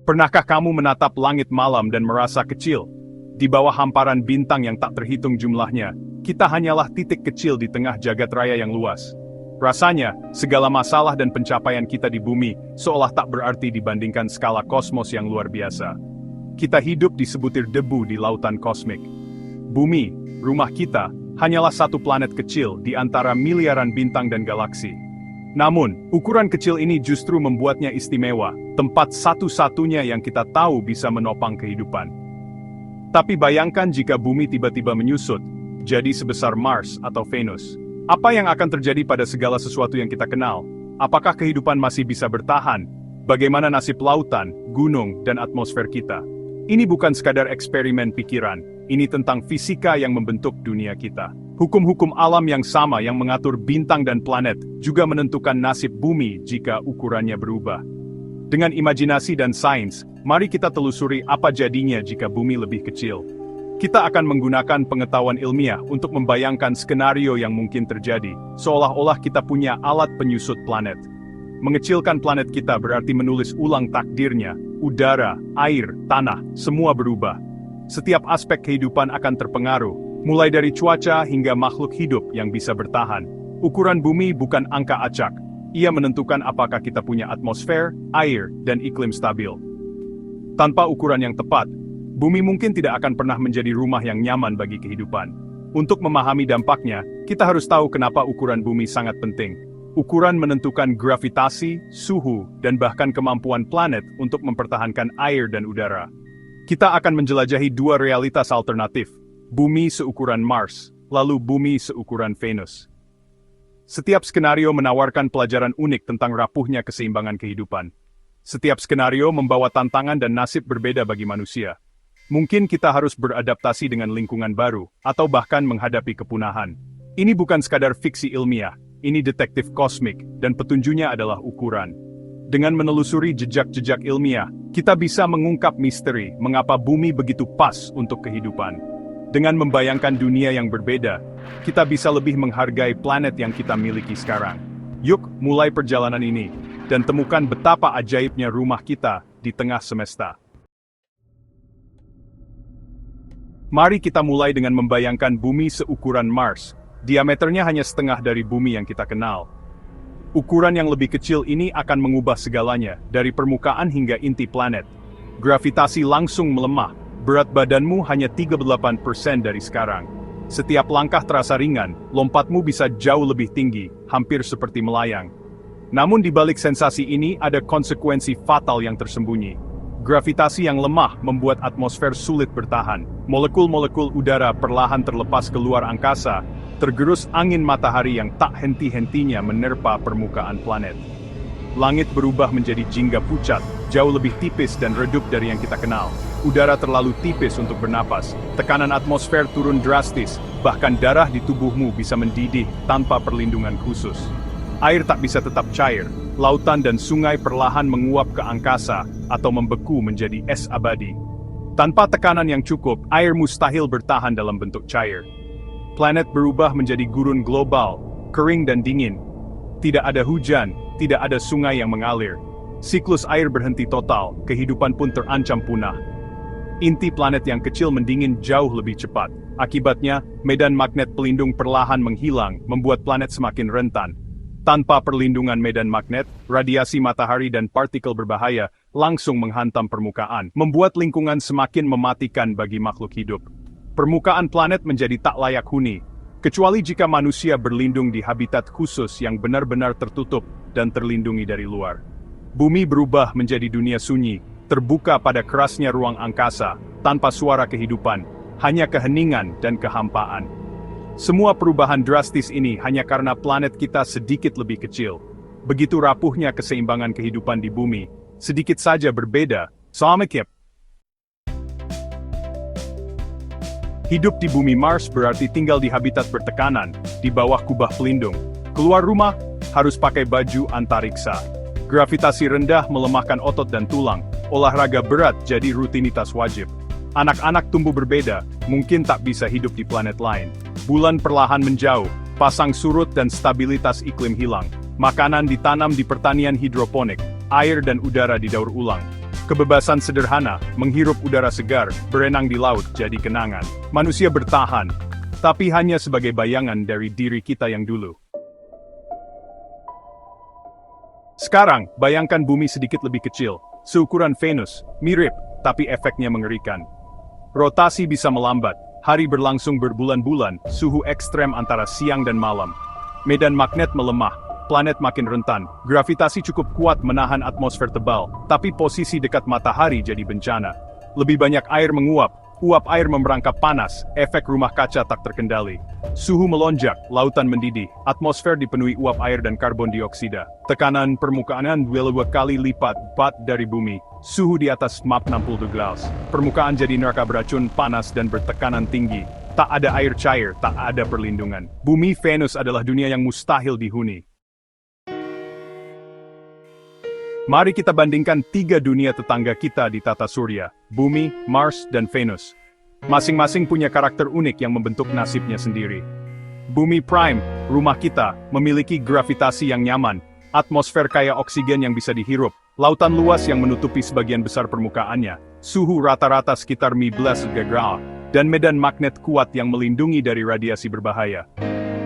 Pernahkah kamu menatap langit malam dan merasa kecil? Di bawah hamparan bintang yang tak terhitung jumlahnya, kita hanyalah titik kecil di tengah jagat raya yang luas. Rasanya, segala masalah dan pencapaian kita di bumi seolah tak berarti dibandingkan skala kosmos yang luar biasa. Kita hidup di sebutir debu di lautan kosmik. Bumi, rumah kita, hanyalah satu planet kecil di antara miliaran bintang dan galaksi. Namun, ukuran kecil ini justru membuatnya istimewa, tempat satu-satunya yang kita tahu bisa menopang kehidupan. Tapi bayangkan jika bumi tiba-tiba menyusut, jadi sebesar Mars atau Venus. Apa yang akan terjadi pada segala sesuatu yang kita kenal? Apakah kehidupan masih bisa bertahan? Bagaimana nasib lautan, gunung, dan atmosfer kita? Ini bukan sekadar eksperimen pikiran, ini tentang fisika yang membentuk dunia kita. Hukum-hukum alam yang sama yang mengatur bintang dan planet juga menentukan nasib bumi jika ukurannya berubah. Dengan imajinasi dan sains, mari kita telusuri apa jadinya jika bumi lebih kecil. Kita akan menggunakan pengetahuan ilmiah untuk membayangkan skenario yang mungkin terjadi, seolah-olah kita punya alat penyusut planet. Mengecilkan planet kita berarti menulis ulang takdirnya, udara, air, tanah, semua berubah. Setiap aspek kehidupan akan terpengaruh, mulai dari cuaca hingga makhluk hidup yang bisa bertahan. Ukuran bumi bukan angka acak. Ia menentukan apakah kita punya atmosfer, air, dan iklim stabil. Tanpa ukuran yang tepat, bumi mungkin tidak akan pernah menjadi rumah yang nyaman bagi kehidupan. Untuk memahami dampaknya, kita harus tahu kenapa ukuran bumi sangat penting. Ukuran menentukan gravitasi, suhu, dan bahkan kemampuan planet untuk mempertahankan air dan udara. Kita akan menjelajahi dua realitas alternatif. Bumi seukuran Mars, lalu bumi seukuran Venus. Setiap skenario menawarkan pelajaran unik tentang rapuhnya keseimbangan kehidupan. Setiap skenario membawa tantangan dan nasib berbeda bagi manusia. Mungkin kita harus beradaptasi dengan lingkungan baru, atau bahkan menghadapi kepunahan. Ini bukan sekadar fiksi ilmiah, ini detektif kosmik, dan petunjuknya adalah ukuran. Dengan menelusuri jejak-jejak ilmiah, kita bisa mengungkap misteri mengapa bumi begitu pas untuk kehidupan. Dengan membayangkan dunia yang berbeda, kita bisa lebih menghargai planet yang kita miliki sekarang. Yuk, mulai perjalanan ini, dan temukan betapa ajaibnya rumah kita di tengah semesta. Mari kita mulai dengan membayangkan bumi seukuran Mars. Diameternya hanya setengah dari bumi yang kita kenal. Ukuran yang lebih kecil ini akan mengubah segalanya, dari permukaan hingga inti planet. Gravitasi langsung melemah. Berat badanmu hanya 38% dari sekarang. Setiap langkah terasa ringan, lompatmu bisa jauh lebih tinggi, hampir seperti melayang. Namun di balik sensasi ini ada konsekuensi fatal yang tersembunyi. Gravitasi yang lemah membuat atmosfer sulit bertahan. Molekul-molekul udara perlahan terlepas keluar angkasa, tergerus angin matahari yang tak henti-hentinya menerpa permukaan planet. Langit berubah menjadi jingga pucat, jauh lebih tipis dan redup dari yang kita kenal. Udara terlalu tipis untuk bernapas, tekanan atmosfer turun drastis, bahkan darah di tubuhmu bisa mendidih tanpa perlindungan khusus. Air tak bisa tetap cair, lautan dan sungai perlahan menguap ke angkasa atau membeku menjadi es abadi. Tanpa tekanan yang cukup, air mustahil bertahan dalam bentuk cair. Planet berubah menjadi gurun global, kering dan dingin. Tidak ada hujan, tidak ada sungai yang mengalir. Siklus air berhenti total, kehidupan pun terancam punah. Inti planet yang kecil mendingin jauh lebih cepat. Akibatnya, medan magnet pelindung perlahan menghilang, membuat planet semakin rentan. Tanpa perlindungan medan magnet, radiasi matahari dan partikel berbahaya langsung menghantam permukaan, membuat lingkungan semakin mematikan bagi makhluk hidup. Permukaan planet menjadi tak layak huni, kecuali jika manusia berlindung di habitat khusus yang benar-benar tertutup dan terlindungi dari luar. Bumi berubah menjadi dunia sunyi, terbuka pada kerasnya ruang angkasa, tanpa suara kehidupan, hanya keheningan dan kehampaan. Semua perubahan drastis ini hanya karena planet kita sedikit lebih kecil. Begitu rapuhnya keseimbangan kehidupan di bumi, sedikit saja berbeda. Samakip. Hidup di bumi Mars berarti tinggal di habitat bertekanan, di bawah kubah pelindung. Keluar rumah, harus pakai baju antariksa. Gravitasi rendah melemahkan otot dan tulang, olahraga berat jadi rutinitas wajib. Anak-anak tumbuh berbeda, mungkin tak bisa hidup di planet lain. Bulan perlahan menjauh, pasang surut dan stabilitas iklim hilang. Makanan ditanam di pertanian hidroponik. air dan udara didaur ulang. Kebebasan sederhana, menghirup udara segar, berenang di laut jadi kenangan. Manusia bertahan, tapi hanya sebagai bayangan dari diri kita yang dulu. Sekarang, bayangkan bumi sedikit lebih kecil, seukuran Venus, mirip, tapi efeknya mengerikan. Rotasi bisa melambat, hari berlangsung berbulan-bulan, suhu ekstrem antara siang dan malam. Medan magnet melemah, planet makin rentan, gravitasi cukup kuat menahan atmosfer tebal, tapi posisi dekat matahari jadi bencana. Lebih banyak air menguap, uap air memerangkap panas, efek rumah kaca tak terkendali. Suhu melonjak, lautan mendidih, atmosfer dipenuhi uap air dan karbon dioksida. Tekanan permukaan 2 kali lipat dari bumi, suhu di atas map 60 derajat. Permukaan jadi neraka beracun, panas dan bertekanan tinggi. Tak ada air cair, tak ada perlindungan. Bumi Venus adalah dunia yang mustahil dihuni. Mari kita bandingkan 3 dunia tetangga kita di tata surya, Bumi, Mars, dan Venus. Masing-masing punya karakter unik yang membentuk nasibnya sendiri. Bumi Prime, rumah kita, memiliki gravitasi yang nyaman, atmosfer kaya oksigen yang bisa dihirup, lautan luas yang menutupi sebagian besar permukaannya, suhu rata-rata sekitar 15 derajat, dan medan magnet kuat yang melindungi dari radiasi berbahaya.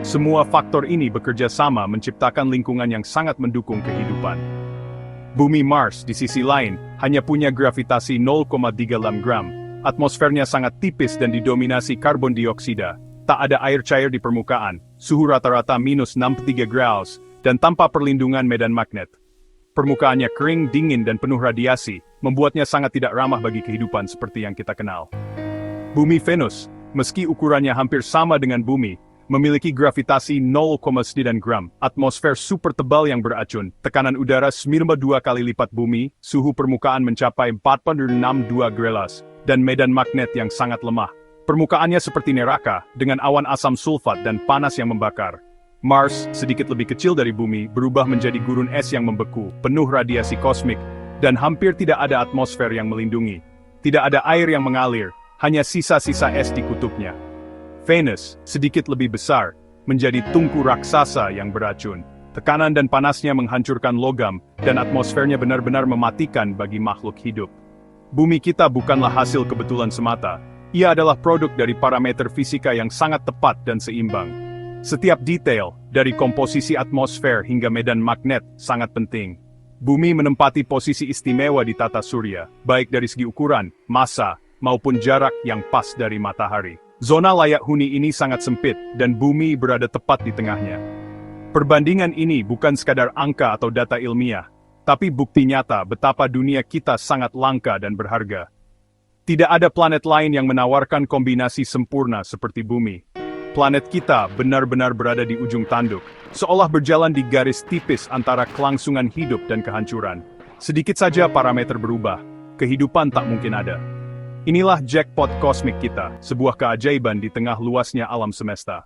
Semua faktor ini bekerja sama menciptakan lingkungan yang sangat mendukung kehidupan. Bumi Mars, di sisi lain, hanya punya gravitasi 0,36 gram. Atmosfernya sangat tipis dan didominasi karbon dioksida. Tak ada air cair di permukaan, suhu rata-rata minus 63 graus, dan tanpa perlindungan medan magnet. Permukaannya kering, dingin, dan penuh radiasi, membuatnya sangat tidak ramah bagi kehidupan seperti yang kita kenal. Bumi Venus, meski ukurannya hampir sama dengan bumi, memiliki gravitasi 0,9 gram, atmosfer super tebal yang beracun, tekanan udara 92 kali lipat bumi, suhu permukaan mencapai 462 derajat, dan medan magnet yang sangat lemah. Permukaannya seperti neraka, dengan awan asam sulfat dan panas yang membakar. Mars, sedikit lebih kecil dari bumi, berubah menjadi gurun es yang membeku, penuh radiasi kosmik, dan hampir tidak ada atmosfer yang melindungi. Tidak ada air yang mengalir, hanya sisa-sisa es di kutubnya. Venus, sedikit lebih besar, menjadi tungku raksasa yang beracun. Tekanan dan panasnya menghancurkan logam, dan atmosfernya benar-benar mematikan bagi makhluk hidup. Bumi kita bukanlah hasil kebetulan semata, ia adalah produk dari parameter fisika yang sangat tepat dan seimbang. Setiap detail, dari komposisi atmosfer hingga medan magnet, sangat penting. Bumi menempati posisi istimewa di tata surya, baik dari segi ukuran, massa, maupun jarak yang pas dari matahari. Zona layak huni ini sangat sempit, dan bumi berada tepat di tengahnya. Perbandingan ini bukan sekadar angka atau data ilmiah, tapi bukti nyata betapa dunia kita sangat langka dan berharga. Tidak ada planet lain yang menawarkan kombinasi sempurna seperti bumi. Planet kita benar-benar berada di ujung tanduk, seolah berjalan di garis tipis antara kelangsungan hidup dan kehancuran. Sedikit saja parameter berubah, kehidupan tak mungkin ada. Inilah jackpot kosmik kita, sebuah keajaiban di tengah luasnya alam semesta.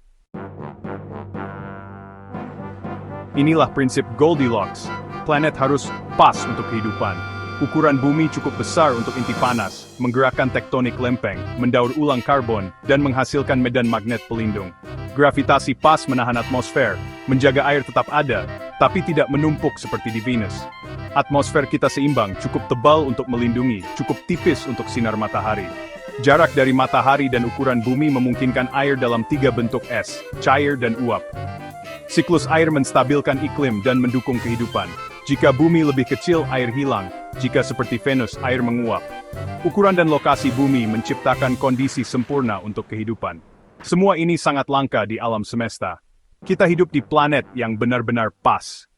Inilah prinsip Goldilocks, planet harus pas untuk kehidupan. Ukuran bumi cukup besar untuk inti panas, menggerakkan tektonik lempeng, mendaur ulang karbon, dan menghasilkan medan magnet pelindung. Gravitasi pas menahan atmosfer, menjaga air tetap ada, tapi tidak menumpuk seperti di Venus. Atmosfer kita seimbang, cukup tebal untuk melindungi, cukup tipis untuk sinar matahari. Jarak dari matahari dan ukuran bumi memungkinkan air dalam 3 bentuk es, cair dan uap. Siklus air menstabilkan iklim dan mendukung kehidupan. Jika bumi lebih kecil, air hilang. Jika seperti Venus, air menguap. Ukuran dan lokasi bumi menciptakan kondisi sempurna untuk kehidupan. Semua ini sangat langka di alam semesta. Kita hidup di planet yang benar-benar pas.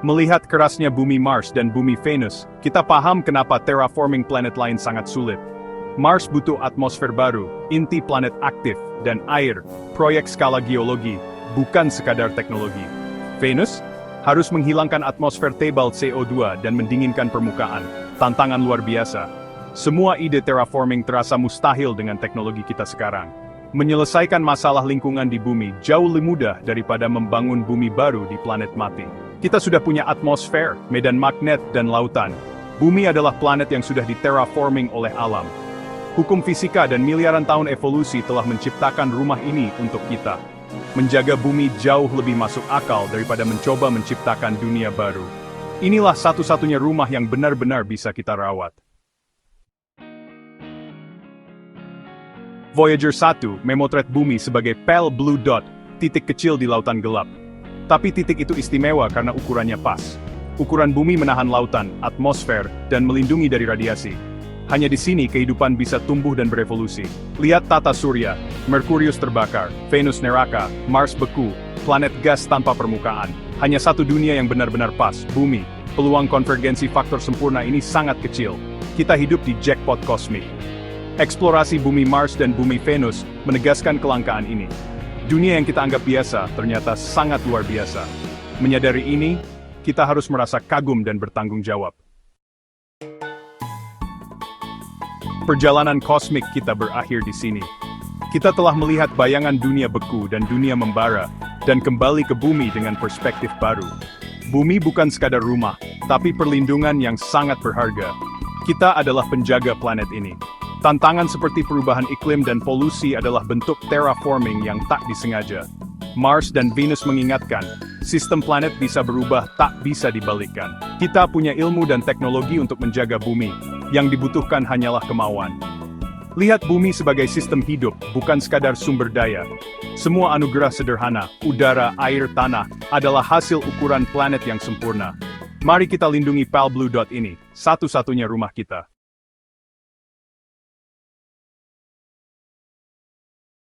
Melihat kerasnya bumi Mars dan bumi Venus, kita paham kenapa terraforming planet lain sangat sulit. Mars butuh atmosfer baru, inti planet aktif, dan air, proyek skala geologi, bukan sekadar teknologi. Venus harus menghilangkan atmosfer tebal CO2 dan mendinginkan permukaan, tantangan luar biasa. Semua ide terraforming terasa mustahil dengan teknologi kita sekarang. Menyelesaikan masalah lingkungan di bumi jauh lebih mudah daripada membangun bumi baru di planet mati. Kita sudah punya atmosfer, medan magnet, dan lautan. Bumi adalah planet yang sudah diterraforming oleh alam. Hukum fisika dan miliaran tahun evolusi telah menciptakan rumah ini untuk kita. Menjaga bumi jauh lebih masuk akal daripada mencoba menciptakan dunia baru. Inilah satu-satunya rumah yang benar-benar bisa kita rawat. Voyager 1 memotret bumi sebagai pale blue dot, titik kecil di lautan gelap. Tapi titik itu istimewa karena ukurannya pas. Ukuran bumi menahan lautan, atmosfer, dan melindungi dari radiasi. Hanya di sini kehidupan bisa tumbuh dan berevolusi. Lihat tata surya, Merkurius terbakar, Venus neraka, Mars beku, planet gas tanpa permukaan. Hanya satu dunia yang benar-benar pas, bumi. Peluang konvergensi faktor sempurna ini sangat kecil. Kita hidup di jackpot kosmik. Eksplorasi bumi Mars dan bumi Venus menegaskan kelangkaan ini. Dunia yang kita anggap biasa ternyata sangat luar biasa. Menyadari ini, kita harus merasa kagum dan bertanggung jawab. Perjalanan kosmik kita berakhir di sini. Kita telah melihat bayangan dunia beku dan dunia membara, dan kembali ke bumi dengan perspektif baru. Bumi bukan sekadar rumah, tapi perlindungan yang sangat berharga. Kita adalah penjaga planet ini. Tantangan seperti perubahan iklim dan polusi adalah bentuk terraforming yang tak disengaja. Mars dan Venus mengingatkan, sistem planet bisa berubah, tak bisa dibalikkan. Kita punya ilmu dan teknologi untuk menjaga bumi. Yang dibutuhkan hanyalah kemauan. Lihat bumi sebagai sistem hidup, bukan sekadar sumber daya. Semua anugerah sederhana, udara, air, tanah, adalah hasil ukuran planet yang sempurna. Mari kita lindungi pale blue dot ini, satu-satunya rumah kita.